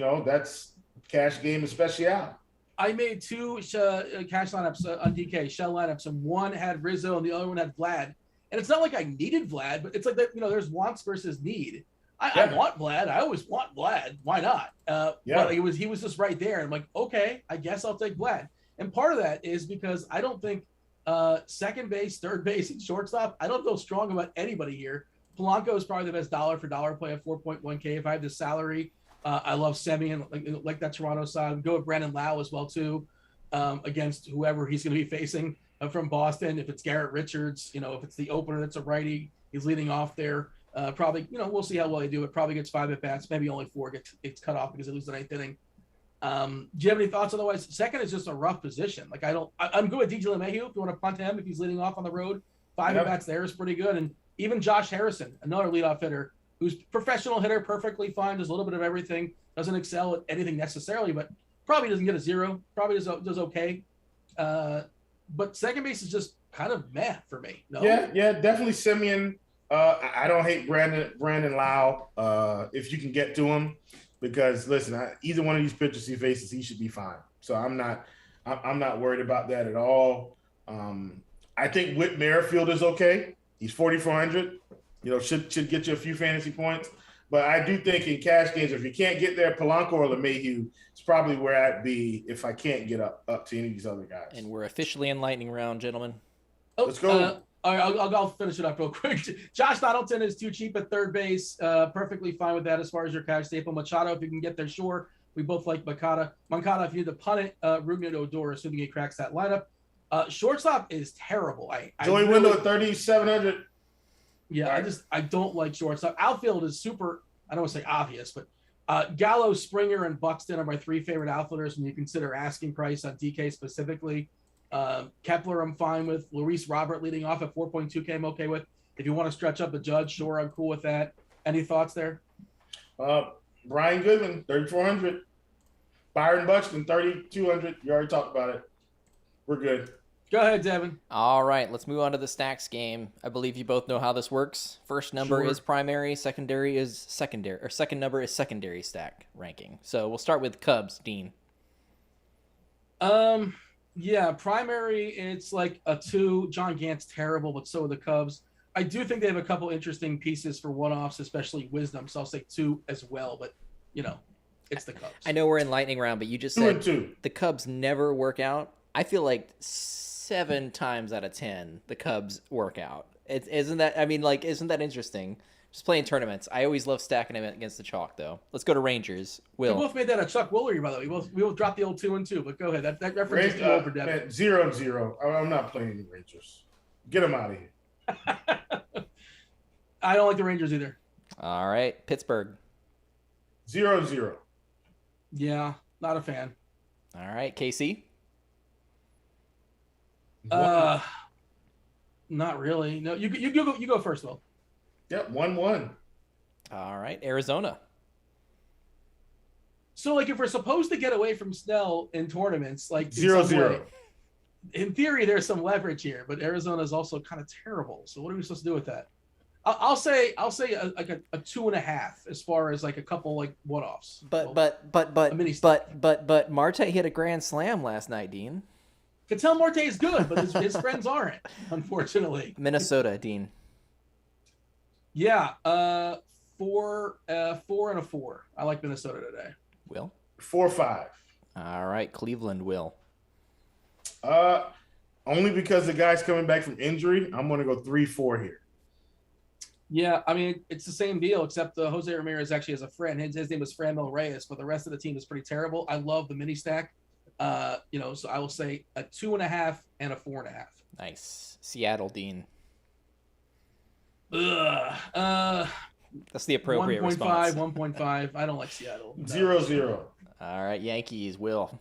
cash game especial. I made two cash lineups on DK, shell lineups, and one had Rizzo and the other one had Vlad. And it's not like I needed Vlad, but it's like that, there's wants versus need. I want Vlad. I always want Vlad. Why not? But he was just right there. I'm like, okay, I guess I'll take Vlad. And part of that is because I don't think second base, third base, and shortstop, I don't feel strong about anybody here. Polanco is probably the best dollar for dollar play at 4.1K. If I have the salary, I love Semien, like that Toronto side. Go with Brandon Lau as well too, against whoever he's going to be facing from Boston. If it's Garrett Richards, if it's the opener that's a righty, he's leading off there. Probably, we'll see how well they do. It probably gets 5 at bats, maybe only 4 gets cut off because they lose the 9th inning. Do you have any thoughts? Otherwise, second is just a rough position. Like I'm good with DJ LeMahieu if you want to punt him if he's leading off on the road. 5 at bats there is pretty good, and even Josh Harrison, another leadoff hitter who's professional hitter, perfectly fine, does a little bit of everything, doesn't excel at anything necessarily, but probably doesn't get a 0. Probably does okay. But second base is just kind of meh for me. No? Yeah, definitely Semien. I don't hate Brandon Lau if you can get to him, because listen, either one of these pitchers he faces, he should be fine. So I'm not worried about that at all. I think Whit Merrifield is okay. He's 4,400. Should get you a few fantasy points. But I do think in cash games, if you can't get there, Polanco or LeMahieu is probably where I'd be if I can't get up to any of these other guys. And we're officially in lightning round, gentlemen. Let's go. All right, I'll finish it up real quick. Josh Donaldson is too cheap at third base. Perfectly fine with that as far as your cash staple. Machado, if you can get there, sure. We both like Moncada, if you need to punt it, Rubio Odor, assuming he cracks that lineup. Shortstop is terrible. Joey Wendell at 3,700. Yeah, right. I don't like shortstop. Outfield is super, I don't want to say obvious, but Gallo, Springer, and Buxton are my 3 favorite outfielders when you consider asking price on DK specifically. Kepler, I'm fine with. Luis Robert leading off at 4.2K, I'm okay with. If you want to stretch up the Judge, sure, I'm cool with that. Any thoughts there? Brian Goodwin, 3,400. Byron Buxton, 3,200. You already talked about it. We're good. Go ahead, Devin. All right, let's move on to the stacks game. I believe you both know how this works. First number is primary, secondary is secondary, or second number is secondary stack ranking. So we'll start with Cubs, Dean. Yeah, primary, it's like a 2. John Gant's terrible, but so are the Cubs. I do think they have a couple interesting pieces for one-offs, especially Wisdom, so I'll say 2 as well, but, it's the Cubs. I know we're in lightning round, but you just said the Cubs never work out. I feel like 7 times out of 10 the Cubs work out. Isn't that interesting? Just playing tournaments. I always love stacking them against the chalk, though. Let's go to Rangers. Will. We both made that a Chuck Woolery, by the way. We both dropped the old 2 and 2, but go ahead. That reference is too old for Devin. 0-0. I'm not playing any Rangers. Get them out of here. I don't like the Rangers either. All right, Pittsburgh. 0-0. Yeah, not a fan. All right, KC. Not really. No, you go first, Will. Yep, 1-1. All right, Arizona. So, if we're supposed to get away from Snell in tournaments, 0-0. In theory, there's some leverage here, but Arizona is also kind of terrible. So, what are we supposed to do with that? I'll say a 2.5 as far as a couple one-offs. But Marte hit a grand slam last night, Dean. Ketel Marte is good, but his friends aren't, unfortunately. Minnesota, Dean. Yeah, 4 and a 4. I like Minnesota today. Will? 4-5. All right, Cleveland, Will. Only because the guy's coming back from injury, I'm going to go 3-4 here. Yeah, I mean, it's the same deal, except Jose Ramirez actually has a friend. His name is Franmil Reyes, but the rest of the team is pretty terrible. I love the mini stack. So I will say a 2.5 and a 4.5. Nice. Seattle, Dean. That's the appropriate 1.5, response. 1.5. I don't like Seattle. 0-0. All right, Yankees, Will.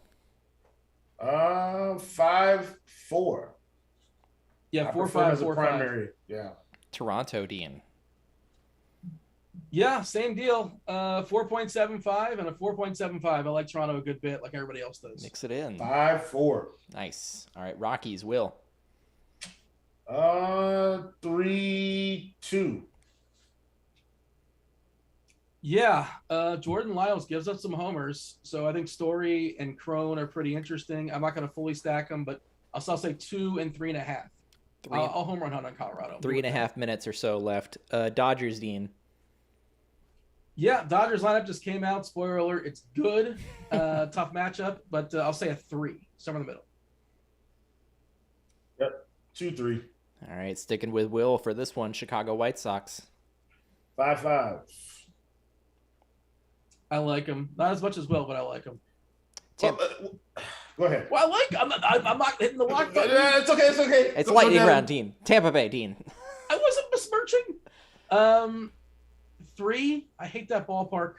5-4. Yeah, 4-5, 4-5. Primary. Yeah. Toronto, Dean. Yeah, same deal. 4.75 and a 4.75. I like Toronto a good bit, like everybody else does. Mix it in. 5-4. Nice. All right, Rockies, Will. 3-2. Yeah, Jordan Lyles gives up some homers, so I think Story and Crone are pretty interesting. I'm not going to fully stack them, but I'll still say 2 and 3.5. I'll home run hunt on Colorado. 3.5 minutes or so left. Dodgers, Dean. Yeah, Dodgers lineup just came out. Spoiler alert, it's good. Tough matchup, but I'll say a 3, somewhere in the middle. Yep, 2-3. All right, sticking with Will for this one. Chicago White Sox. 5-5. I like him. Not as much as Will, but I like him. Go ahead. Well, I'm not hitting the lock button. It's okay. It's okay. It's lightning round, Dean. Tampa Bay, Dean. I wasn't besmirching. 3. I hate that ballpark.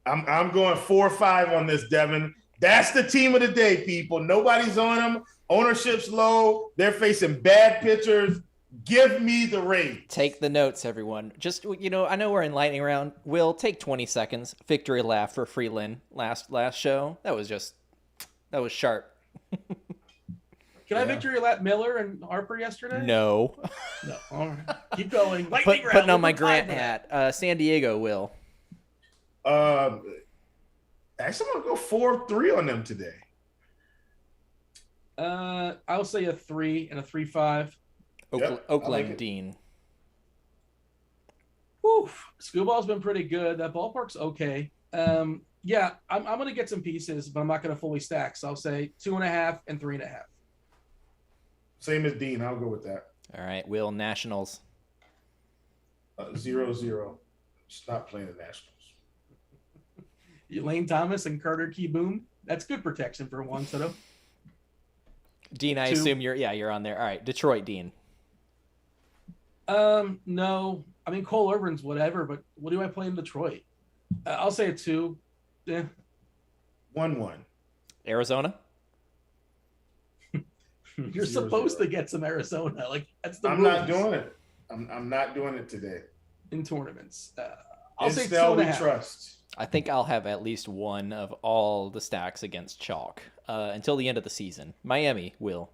I'm going 4-5 on this, Devin. That's the team of the day, people. Nobody's on them. Ownership's low. They're facing bad pitchers. Give me the Rays. Take the notes, everyone. Just, I know we're in lightning round. Will, take 20 seconds. Victory laugh for Freeland last show. That was sharp. Can I victory lap Miller and Harper yesterday? No. No. All right. Keep going. Lightning round. Putting on my Grant hat. San Diego, Will. Actually, I'm going to go 4-3 on them today. I'll say a 3 and a 3-5. Oakland, like Dean. Whew. Scooball's been pretty good. That ballpark's okay. Yeah, I'm going to get some pieces, but I'm not going to fully stack. So I'll say 2.5 and 3.5. Same as Dean. I'll go with that. All right, Will, Nationals. 0-0. Stop playing the Nationals. Lane Thomas and Carter Keyboom. That's good protection for one. So Dean, I assume you're on there. All right, Detroit, Dean. No. I mean, Cole Irvin's whatever, but what do I play in Detroit? I'll say a 2. Yeah. 1-1. Arizona? You're supposed to get some Arizona. Like, that's the I'm rules. not doing it. I'm not doing it today. In tournaments. I'll say Snell, 2.5. we trust. I think I'll have at least one of all the stacks against chalk until the end of the season. Miami, Will.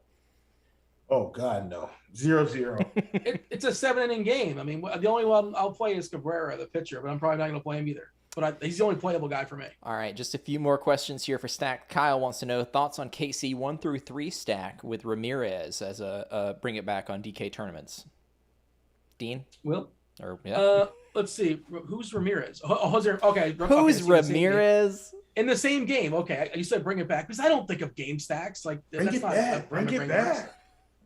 Oh, God, no. 0-0. It's a 7-inning game. I mean, the only one I'll play is Cabrera, the pitcher, but I'm probably not going to play him either. But he's the only playable guy for me. All right, just a few more questions here for Stack. Kyle wants to know thoughts on KC 1-3 stack with Ramirez as a bring it back on DK tournaments. Dean? Will? Yeah. Let's see. Who's Ramirez? Okay. Who's Ramirez? In the same game. Okay. You said bring it back because I don't think of game stacks. Like, bring it back.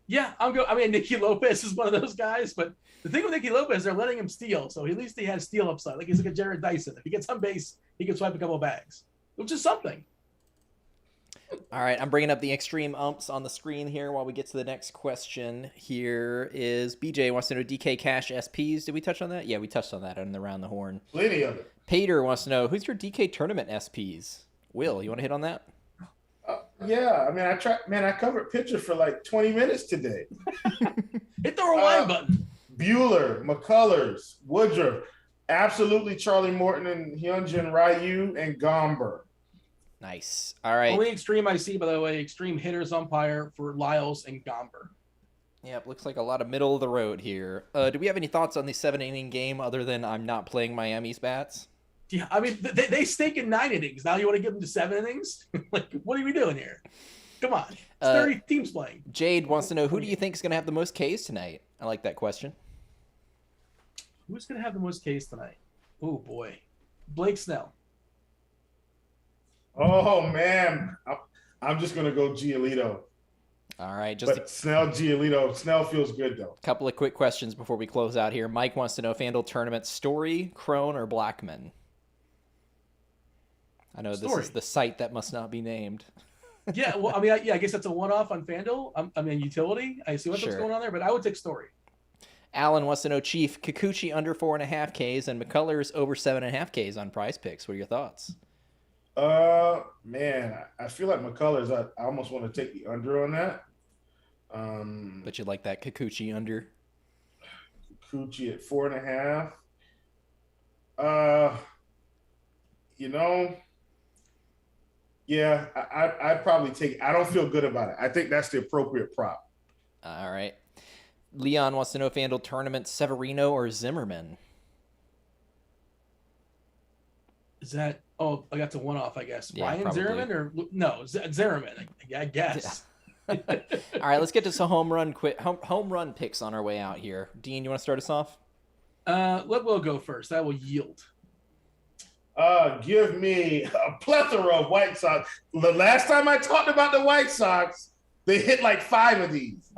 Yeah, I mean, Nicky Lopez is one of those guys, but the thing with Nicky Lopez, they're letting him steal, so at least he has steal upside. Like, he's like a Jared Dyson. If he gets on base, he can swipe a couple of bags, which is something. All right, I'm bringing up the extreme umps on the screen here while we get to the next question. Here is BJ wants to know DK Cash SPs. Did we touch on that? Yeah, we touched on that on the Around the Horn. Plenty of it. Peter wants to know, who's your DK tournament SPs? Will, you want to hit on that? Yeah, I mean, I covered pitcher for like 20 minutes today. Hit the rewind button. Bueller, McCullers, Woodruff, absolutely Charlie Morton and Hyunjin Ryu and Gomber. Nice. All right. Only extreme I see, by the way, extreme hitters umpire for Lyles and Gomber. Yeah, it looks like a lot of middle of the road here. Do we have any thoughts on the 7-inning game other than I'm not playing Miami's bats? Yeah, I mean, they stink in 9 innings. Now you want to give them to 7 innings? Like, what are we doing here? Come on. It's 30 teams playing. Jade wants to know, who do you think is going to have the most Ks tonight? I like that question. Who's going to have the most Ks tonight? Oh, boy. Blake Snell. Oh, man. I'm just going to go Giolito. All right. Snell, Giolito. Snell feels good, though. A couple of quick questions before we close out here. Mike wants to know FanDuel tournament, Story, Crone, or Blackman? I know Story. This is the site that must not be named. Yeah, well, I mean, I guess that's a one-off on FanDuel. I mean, utility. I see what's going on there, but I would take Story. Alan wants to know, Chief, Kikuchi under 4.5 Ks and McCullers over 7.5 Ks on PrizePicks. What are your thoughts? Man, I feel like McCullers, I almost want to take the under on that. But you like that Kikuchi under? Kikuchi at 4.5. Yeah, I'd probably take it. I don't feel good about it. I think that's the appropriate prop. All right. Leon wants to know FanDuel tournament, Severino or Zimmerman? Is that, I got to one off, I guess. Yeah, Ryan probably. Zimmerman or no, Zimmerman, I guess. Yeah. All right, let's get to some home run picks on our way out here. Dean, you want to start us off? Let Will go first. That will yield. Give me a plethora of White Sox. The last time I talked about the White Sox, they hit like 5 of these.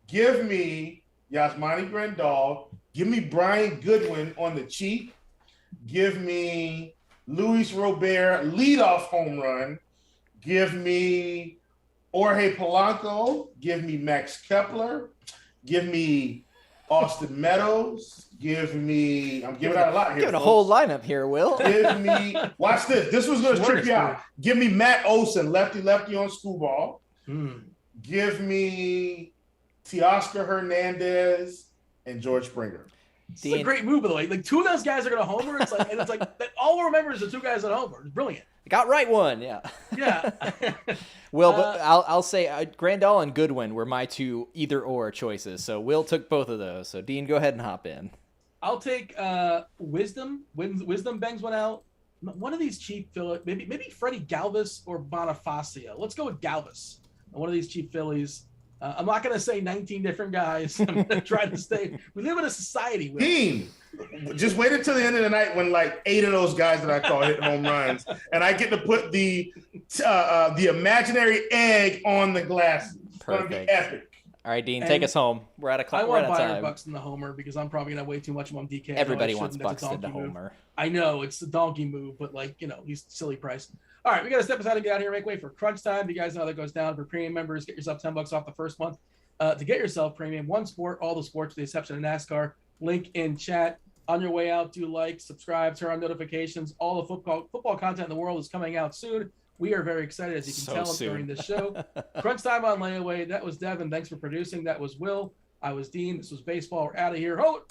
Give me Yasmani Grandal. Give me Brian Goodwin on the cheap. Give me Luis Robert leadoff home run. Give me Jorge Polanco. Give me Max Kepler. Give me Austin Meadows. Give me, I'm giving out a lot here. Giving a whole lineup here, Will. Give me, watch this. This was going to trip you out. Give me Matt Olson, lefty on Screwball. Give me Teoscar Hernandez and George Springer. It's a great move, by the way. Like 2 of those guys are going to homer. It's like that, all we'll remember is the 2 guys that homer. It's brilliant. Got right one, yeah. Yeah. Will, but I'll say Grandal and Goodwin were my 2 either-or choices. So Will took both of those. So Dean, go ahead and hop in. I'll take Wisdom. Wisdom bangs one out. One of these cheap Phillies, maybe Freddie Galvis or Bonifacio. Let's go with Galvis. One of these cheap Phillies. I'm not going to say 19 different guys. I'm going to try to stay. We live in a society. Dean, just wait until the end of the night when like 8 of those guys that I call hit home runs, and I get to put the imaginary egg on the glasses. It's going to be epic. All right, Dean, take us home. We're out of time. I want Byron Buxton the homer because I'm probably going to have way too much of him on DK. Everybody wants Buxton to homer. I know, it's the donkey move, but he's silly price. All right, we got to step aside and get out of here. Make way for crunch time. You guys know that goes down for premium members. Get yourself $10 off the first month. To get yourself premium, one sport, all the sports with the exception of NASCAR. Link in chat. On your way out, do like, subscribe, turn on notifications. All the football content in the world is coming out soon. We are very excited, as you can tell during this show. Crunch time on layaway. That was Devin. Thanks for producing. That was Will. I was Dean. This was baseball. We're out of here. Hold.